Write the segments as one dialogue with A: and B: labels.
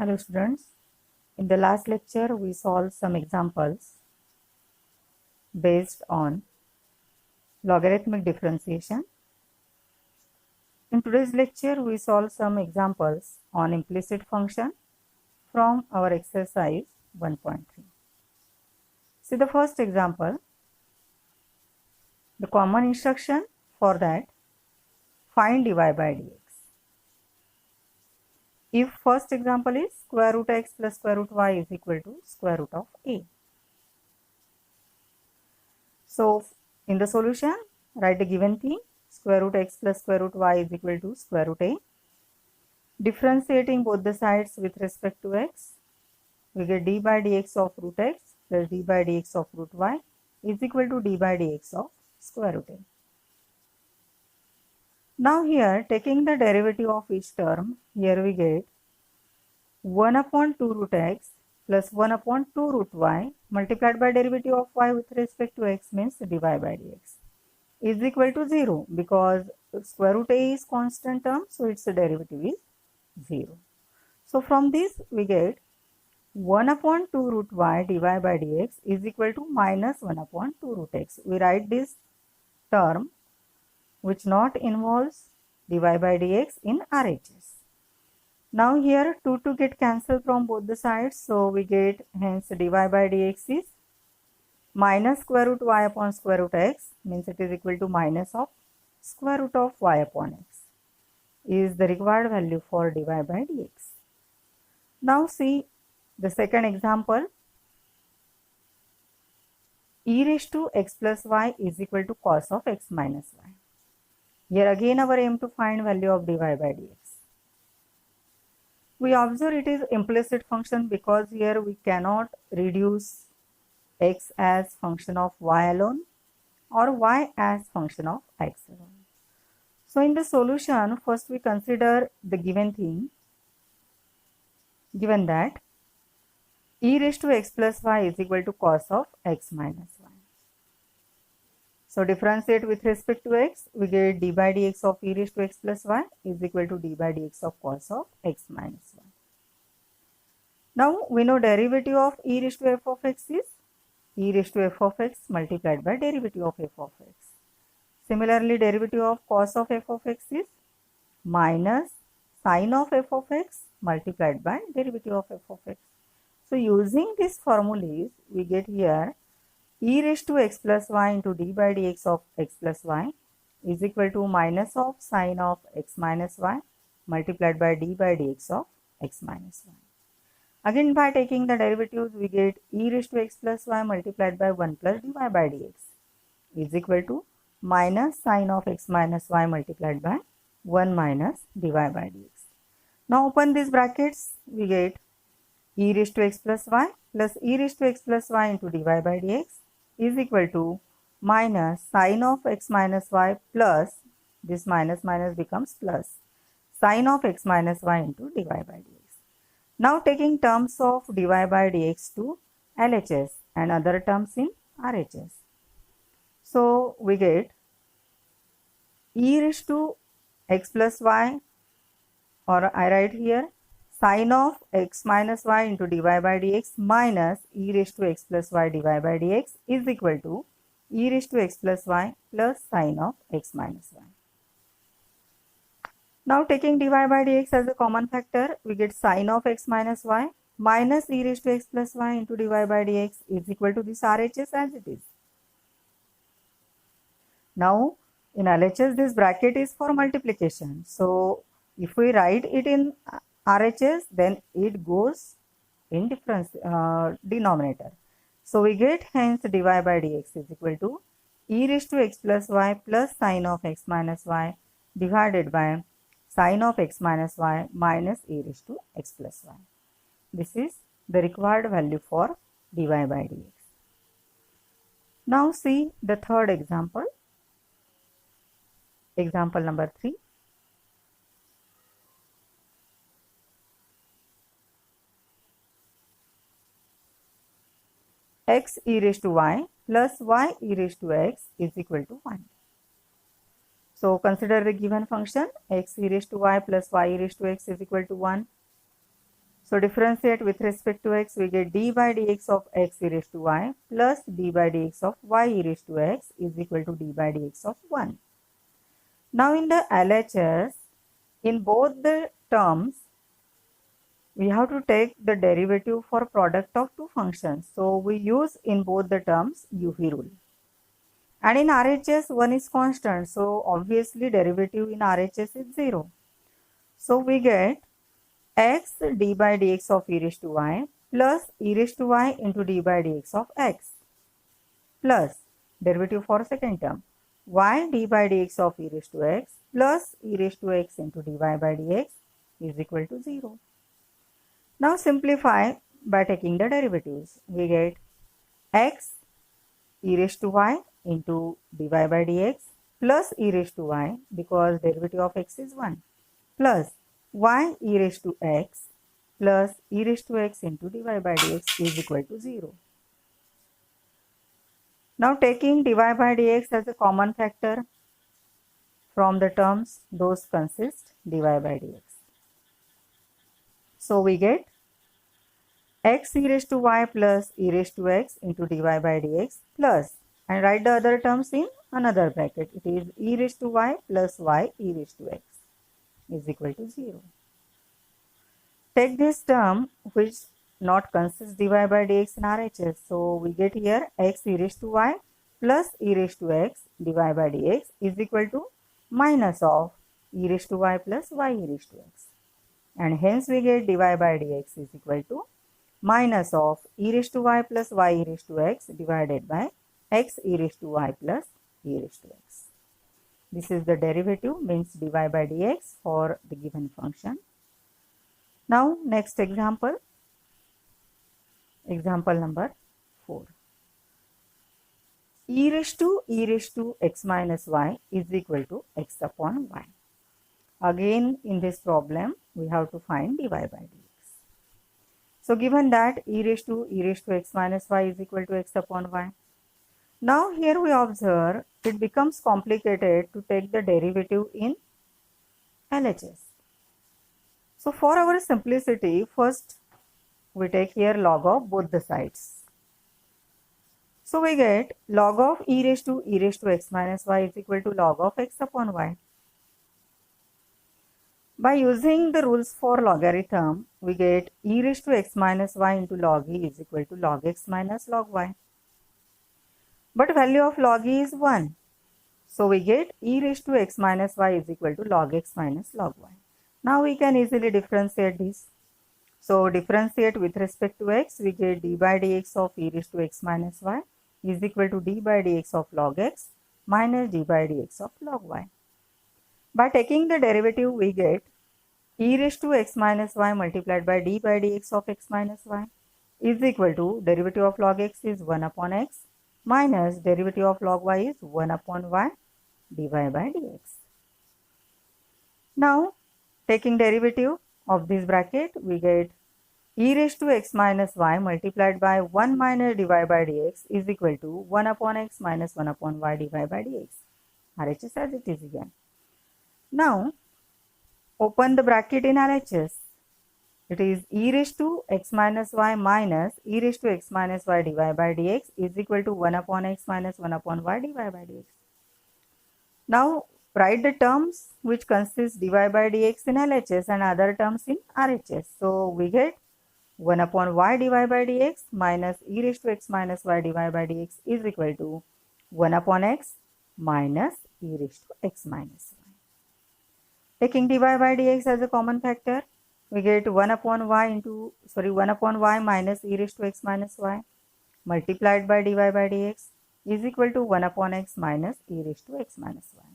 A: Hello students, in the last lecture we solved some examples based on logarithmic differentiation. In today's lecture we solve some examples on implicit function from our exercise 1.3. See the first example, the common instruction for that, find dy by dx. If first example is square root x plus square root y is equal to square root of a. So in the solution, write the given thing, square root x plus square root y is equal to square root a. Differentiating both the sides with respect to x, we get d by dx of root x plus d by dx of root y is equal to d by dx of square root a. Now here, taking the derivative of each term, here we get 1 upon 2 root x plus 1 upon 2 root y multiplied by derivative of y with respect to x means dy by dx is equal to 0 because square root a is constant term, so its derivative is 0. So from this we get 1 upon 2 root y dy by dx is equal to minus 1 upon 2 root x. We write this term which not involves dy by dx in RHS. Now here 2 get cancelled from both the sides, so we get hence dy by dx is minus square root y upon square root x, means it is equal to minus of square root of y upon x is the required value for dy by dx. Now see the second example, e raised to x plus y is equal to cos of x minus y. Here again our aim to find value of dy by dx. We observe it is implicit function because here we cannot reduce x as function of y alone or y as function of x alone. So in the solution, first we consider the given thing, given that e raised to x plus y is equal to cos of x minus y. So differentiate with respect to x, we get d by dx of e raised to x plus y is equal to d by dx of cos of x minus y. Now we know derivative of e raised to f of x is e raised to f of x multiplied by derivative of f of x. Similarly, derivative of cos of f of x is minus sin of f of x multiplied by derivative of f of x. So using these formulas, we get here e raised to x plus y into d by dx of x plus y is equal to minus of sin of x minus y multiplied by d by dx of x minus y. Again by taking the derivatives, we get e raised to x plus y multiplied by 1 plus dy by dx is equal to minus sin of x minus y multiplied by 1 minus dy by dx. Now open these brackets, we get e raised to x plus y plus e raised to x plus y into dy by dx is equal to minus sin of x minus y plus this minus minus becomes plus sin of x minus y into dy by dx. Now taking terms of dy by dx to LHS and other terms in RHS. So we get e raised to x plus y, or I write here sin of x minus y into dy by dx minus e raised to x plus y dy by dx is equal to e raised to x plus y plus sin of x minus y. Now taking dy by dx as a common factor, we get sin of x minus y minus e raised to x plus y into dy by dx is equal to this RHS as it is. Now in LHS this bracket is for multiplication. So if we write it in RHS, then it goes in difference denominator. So we get hence dy by dx is equal to e raised to x plus y plus sin of x minus y divided by sin of x minus y minus e raised to x plus y. This is the required value for dy by dx. Now see the third example, example number 3. X e raised to y plus y e raised to x is equal to 1. So consider the given function x e raised to y plus y e raised to x is equal to 1. So differentiate with respect to x, we get d by dx of x e raised to y plus d by dx of y e raised to x is equal to d by dx of 1. Now in the LHS, in both the terms, we have to take the derivative for product of two functions. So we use in both the terms UV rule. And in RHS, one is constant. So obviously derivative in RHS is 0. So we get x d by dx of e raised to y plus e raised to y into d by dx of x plus derivative for second term y d by dx of e raised to x plus e raised to x into dy by dx is equal to 0. Now simplify by taking the derivatives. We get x e raised to y into dy by dx plus e raised to y because derivative of x is 1 plus y e raised to x plus e raised to x into dy by dx is equal to 0. Now taking dy by dx as a common factor from the terms, those consist dy by dx. So we get x e raised to y plus e raised to x into dy by dx plus, and write the other terms in another bracket. It is e raised to y plus y e raised to x is equal to 0. Take this term which not consists dy by dx in RHS. So we get here x e raised to y plus e raised to x dy by dx is equal to minus of e raised to y plus y e raised to x. And hence we get dy by dx is equal to minus of e raised to y plus y e raised to x divided by x e raised to y plus e raised to x. This is the derivative, means dy by dx for the given function. Now next example, example number 4. E raised to x minus y is equal to x upon y. Again in this problem we have to find dy by dx. So given that e raised to x minus y is equal to x upon y. Now here we observe it becomes complicated to take the derivative in LHS. So for our simplicity, first we take here log of both the sides. So we get log of e raised to x minus y is equal to log of x upon y. By using the rules for logarithm, we get e raised to x minus y into log e is equal to log x minus log y. But value of log e is 1. So we get e raised to x minus y is equal to log x minus log y. Now we can easily differentiate this. So differentiate with respect to x, we get d by dx of e raised to x minus y is equal to d by dx of log x minus d by dx of log y. By taking the derivative, we get e raised to x minus y multiplied by d by dx of x minus y is equal to derivative of log x is 1 upon x minus derivative of log y is 1 upon y dy by dx. Now taking derivative of this bracket, we get e raised to x minus y multiplied by 1 minus dy by dx is equal to 1 upon x minus 1 upon y dy by dx. RHS as it is again. Now open the bracket in RHS. It is e raised to x minus y minus e raised to x minus y dy by dx is equal to 1 upon x minus 1 upon y dy by dx. Now write the terms which consist dy by dx in LHS and other terms in RHS. So we get 1 upon y dy by dx minus e raised to x minus y dy by dx is equal to 1 upon x minus e raised to x minus y. Taking dy by dx as a common factor, we get 1 upon y minus e raised to x minus y multiplied by dy by dx is equal to 1 upon x minus e raised to x minus y.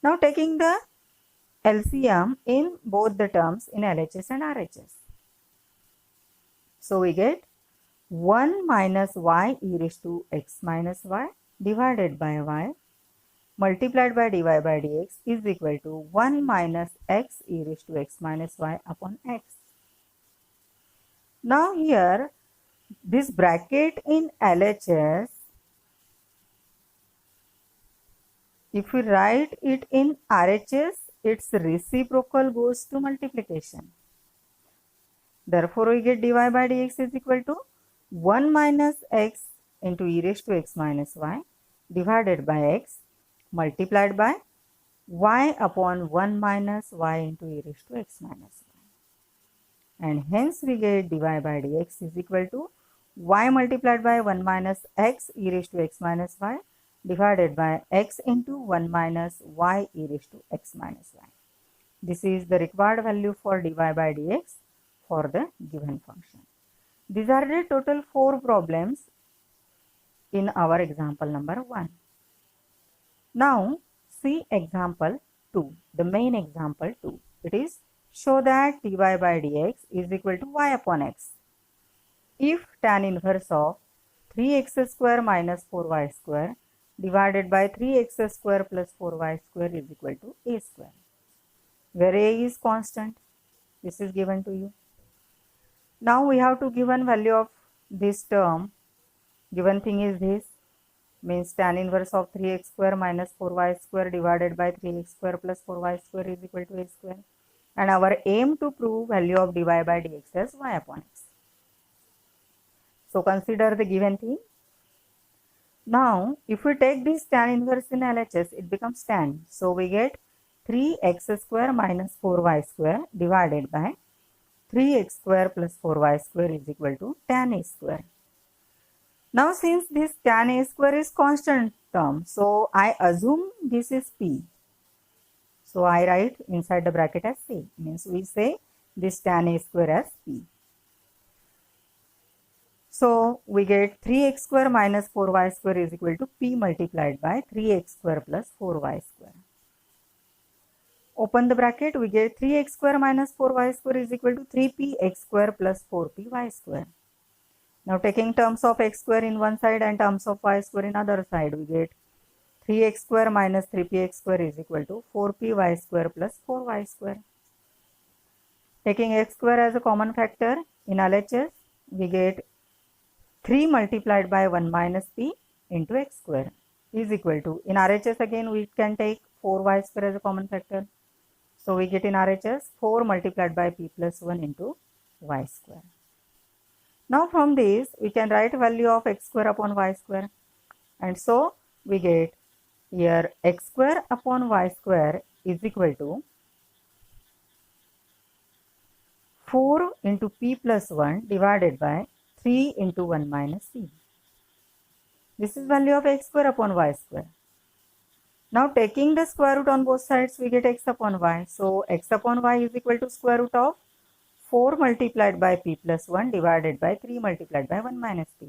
A: Now taking the LCM in both the terms in LHS and RHS. So we get 1 minus y e raised to x minus y divided by y multiplied by dy by dx is equal to 1 minus x e raised to x minus y upon x. Now here this bracket in LHS, if we write it in RHS, its reciprocal goes to multiplication. Therefore, we get dy by dx is equal to 1 minus x into e raised to x minus y divided by x multiplied by y upon 1 minus y into e raised to x minus y. And hence we get dy by dx is equal to y multiplied by 1 minus x e raised to x minus y divided by x into 1 minus y e raised to x minus y. This is the required value for dy by dx for the given function. These are the total 4 problems in our example number 1. Now see example 2, the main example 2. It is show that dy by dx is equal to y upon x if tan inverse of 3x square minus 4y square divided by 3x square plus 4y square is equal to a square, where a is constant. This is given to you. Now we have to given value of this term. Given thing is this, means tan inverse of 3x square minus 4y square divided by 3x square plus 4y square is equal to a square. And our aim to prove value of dy by dx as y upon x. So consider the given thing. Now if we take this tan inverse in LHS, it becomes tan. So we get 3x square minus 4y square divided by 3x square plus 4y square is equal to tan a square. Now since this tan a square is constant term, so I assume this is p. So I write inside the bracket as c, means we say this tan a square as p. So we get 3x square minus 4y square is equal to p multiplied by 3x square plus 4y square. Open the bracket, we get 3x square minus 4y square is equal to 3px square plus 4py square. Now taking terms of x square in one side and terms of y square in other side, we get 3x square minus 3px square is equal to 4py square plus 4y square. Taking x square as a common factor in LHS, we get 3 multiplied by 1 minus p into x square is equal to, in RHS again we can take 4y square as a common factor. So we get in RHS 4 multiplied by p plus 1 into y square. Now from this we can write value of x square upon y square, and so we get here x square upon y square is equal to 4 into p plus 1 divided by 3 into 1 minus p. This is value of x square upon y square. Now taking the square root on both sides, we get x upon y. So x upon y is equal to square root of 4 multiplied by p plus 1 divided by 3 multiplied by 1 minus p.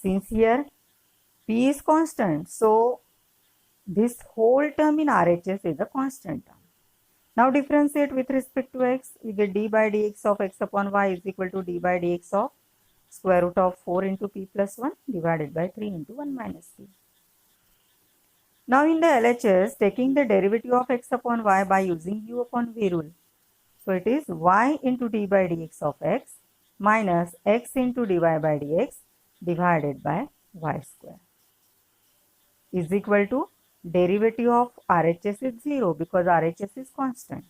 A: Since here p is constant, so this whole term in RHS is a constant term. Now differentiate with respect to x, we get d by dx of x upon y is equal to d by dx of square root of 4 into p plus 1 divided by 3 into 1 minus p. Now in the LHS, taking the derivative of x upon y by using u upon v rule. So it is y into d by dx of x minus x into dy by dx divided by y square is equal to derivative of RHS is 0 because RHS is constant.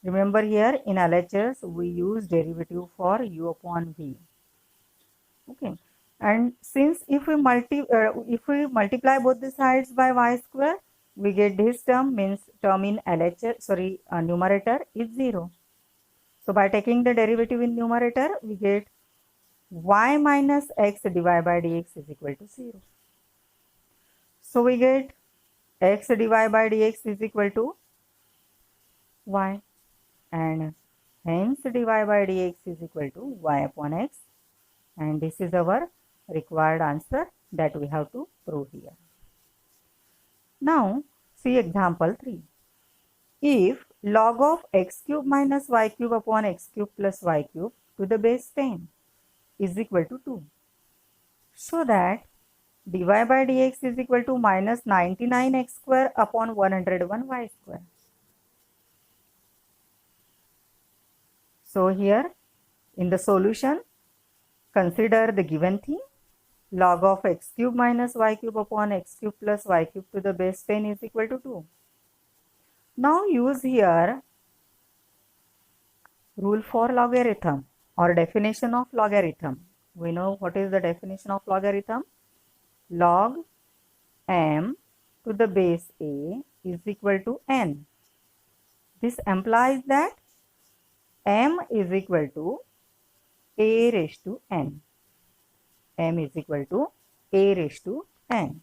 A: Remember here in LHS we use derivative for u upon v. Okay. And since if we multiply both the sides by y square, we get this term, means term in LHS, numerator is 0. So by taking the derivative in numerator, we get y minus x divided by dx is equal to 0. So we get x divided by dx is equal to y, and hence divided by dx is equal to y upon x, and this is our required answer that we have to prove here. Now see example 3. If log of x cube minus y cube upon x cube plus y cube to the base 10 is equal to 2, so that dy by dx is equal to minus 99x square upon 101y square. So here in the solution, consider the given thing. Log of x cube minus y cube upon x cube plus y cube to the base 10 is equal to 2. Now use here Rule for logarithm or definition of logarithm. We know what is the definition of logarithm. Log m to the base a is equal to n. This implies that m is equal to a raised to n. M is equal to a raised to n.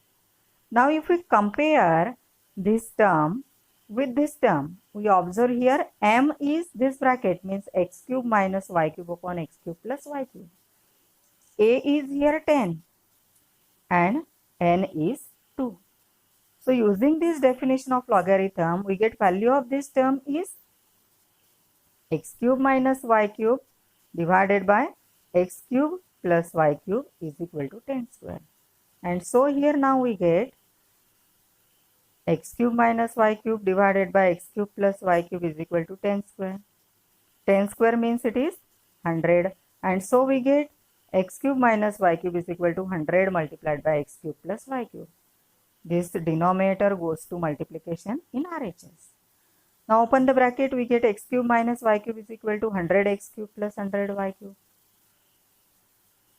A: Now if we compare this term with this term, we observe here m is this bracket, means x cube minus y cube upon x cube plus y cube. A is here 10 and n is 2. So using this definition of logarithm, we get value of this term is x cube minus y cube divided by x cube plus y cube is equal to 10 square. And so here now we get x cube minus y cube divided by x cube plus y cube is equal to 10 square. 10 square means it is 100, and so we get x cube minus y cube is equal to 100 multiplied by x cube plus y cube. This denominator goes to multiplication in RHS. Now open the bracket, we get x cube minus y cube is equal to 100 x cube plus 100 y cube.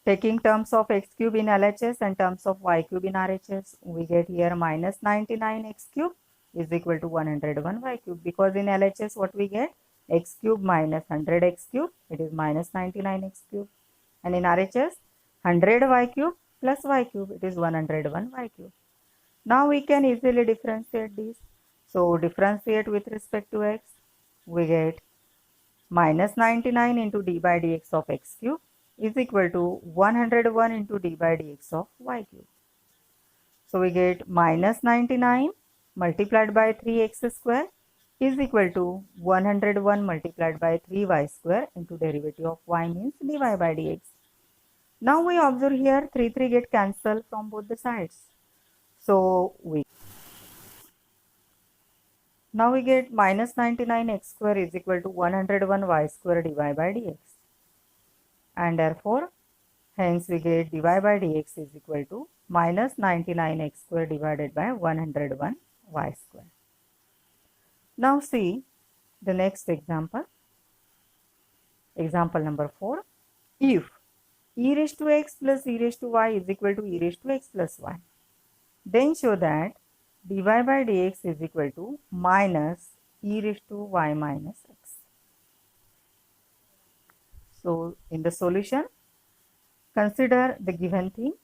A: Taking terms of x cube in LHS and terms of y cube in RHS, we get here minus 99 x cube is equal to 101 y cube, because in LHS what we get, x cube minus 100 x cube, it is minus 99 x cube, and in RHS 100 y cube plus y cube, it is 101 y cube. Now we can easily differentiate this. So differentiate with respect to x, we get minus 99 into d by dx of x cube is equal to 101 into d by dx of y cube. So we get minus 99 multiplied by 3x square is equal to 101 multiplied by 3y square into derivative of y, means dy by dx. Now we observe here 3 get cancelled from both the sides. So we get minus 99 x square is equal to 101 y square dy by dx, and therefore hence we get dy by dx is equal to minus 99 x square divided by 101 y square. Now see the next example. Example number 4. If e raised to x plus e raised to y is equal to e raised to x plus y, then show that dy by dx is equal to minus e raised to y minus x. So in the solution, consider the given thing,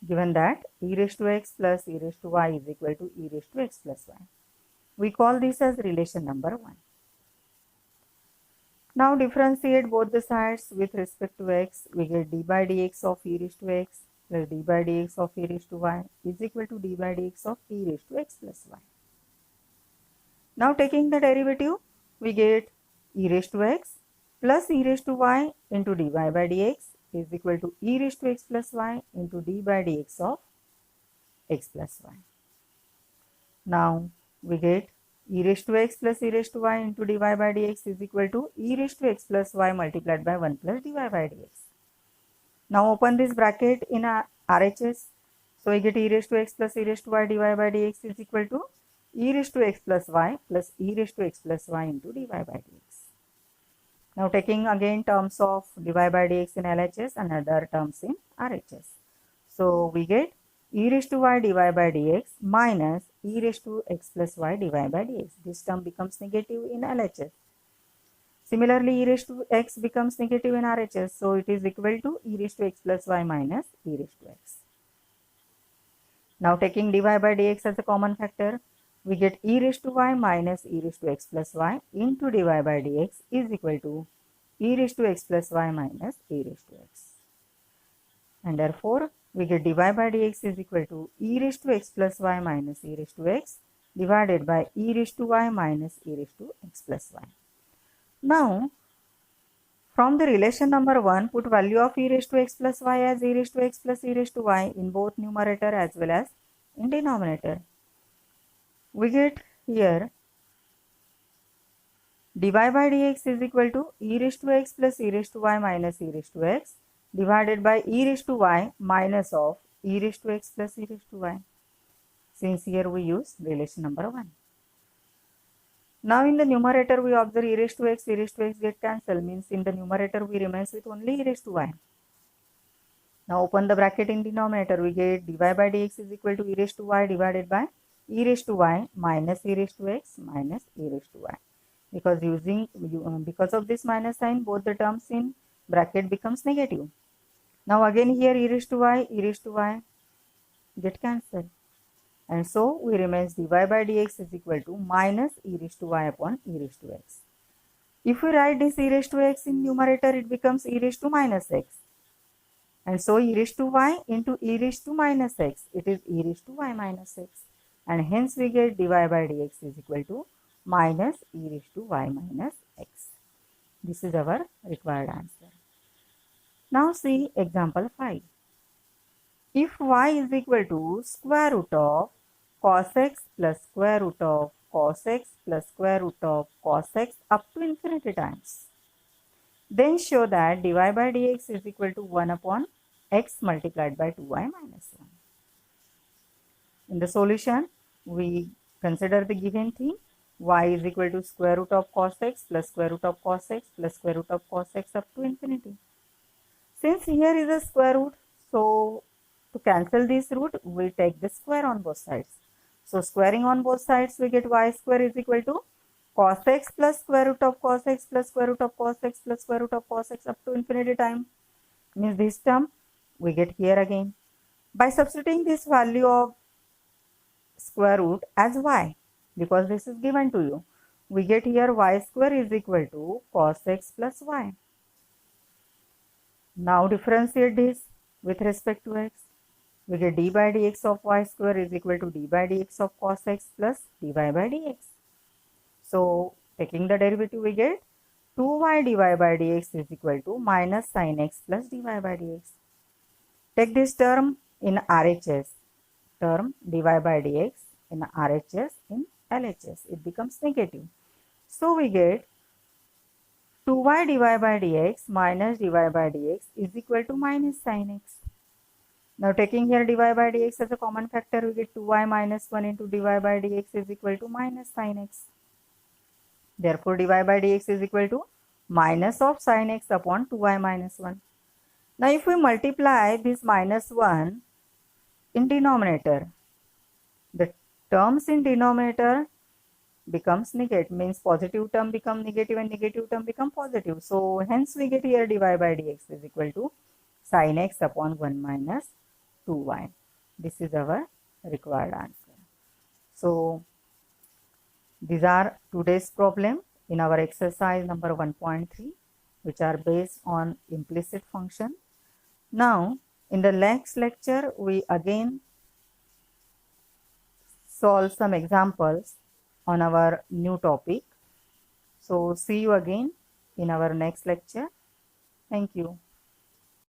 A: given that e raised to x plus e raised to y is equal to e raised to x plus y. We call this as relation number 1. Now differentiate both the sides with respect to x. We get d by dx of e raised to x plus d by dx of e raised to y is equal to d by dx of e raised to x plus y. Now taking the derivative, we get e raised to x plus e raised to y into dy by dx is equal to e raised to x plus y into d by dx of x plus y. Now we get e raised to x plus e raised to y into dy by dx is equal to e raised to x plus y multiplied by 1 plus dy by dx. Now open this bracket in RHS. So we get e raised to x plus e raised to y dy by dx is equal to e raised to x plus y plus e raised to x plus y into dy by dx. Now taking again terms of dy by dx in LHS and other terms in RHS. So we get e raised to y dy by dx minus e raised to x plus y dy by dx. This term becomes negative in LHS. Similarly, e raised to x becomes negative in RHS. So it is equal to e raised to x plus y minus e raised to x. Now taking dy by dx as a common factor, we get e raised to y minus e raised to x plus y into dy by dx is equal to e raised to x plus y minus e raised to x. And therefore, we get dy by dx is equal to e raised to x plus y minus e raised to x divided by e raised to y minus e raised to x plus y. Now, from the relation number 1, put value of e raised to x plus y as e raised to x plus e raised to y in both numerator as well as in denominator. We get here dy by dx is equal to e raised to x plus e raised to y minus e raised to x divided by e raised to y minus of e raised to x plus e raised to y, since here we use relation number 1. Now in the numerator we observe e raised to x get cancelled, means in the numerator we remains with only e raised to y. Now open the bracket in denominator, we get dy by dx is equal to e raised to y divided by e raised to y minus e raised to x minus e raised to y. Because of this minus sign, both the terms in bracket becomes negative. Now again here e raised to y get cancelled, and so we remains dy by dx is equal to minus e raised to y upon e raised to x. If we write this e raised to x in numerator, it becomes e raised to minus x, and so e raised to y into e raised to minus x, it is e raised to y minus x, and hence we get dy by dx is equal to minus e raised to y minus x. This is our required answer. Now see example 5. If y is equal to square root of cos x plus square root of cos x plus square root of cos x up to infinity times, then show that dy by dx is equal to 1 upon x multiplied by 2y minus 1. In the solution, we consider the given thing. Y is equal to square root of cos x plus square root of cos x plus square root of cos x up to infinity. Since here is a square root, so to cancel this root, we take the square on both sides. So squaring on both sides, we get y square is equal to cos x plus square root of cos x plus square root of cos x plus square root of cos x up to infinity time. Means this term we get here again. By substituting this value of square root as y, because this is given to you, we get here y square is equal to cos x plus y. Now differentiate this with respect to x. We get d by dx of y square is equal to d by dx of cos x plus dy by dx. So taking the derivative, we get 2y dy by dx is equal to minus sin x plus dy by dx. Take this term in RHS, term dy by dx in RHS in LHS, it becomes negative. So we get 2y dy by dx minus dy by dx is equal to minus sin x. Now taking here dy by dx as a common factor, we get 2y minus 1 into dy by dx is equal to minus sin x. Therefore dy by dx is equal to minus of sin x upon 2y minus 1. Now if we multiply this minus 1 in denominator, the terms in denominator becomes negative, means positive term become negative and negative term become positive. So hence we get here dy by dx is equal to sin x upon 1 minus 2y. This is our required answer. So these are today's problem in our exercise number 1.3, which are based on implicit function. Now in the next lecture we again solve some examples on our new topic. So see you again in our next lecture. Thank you.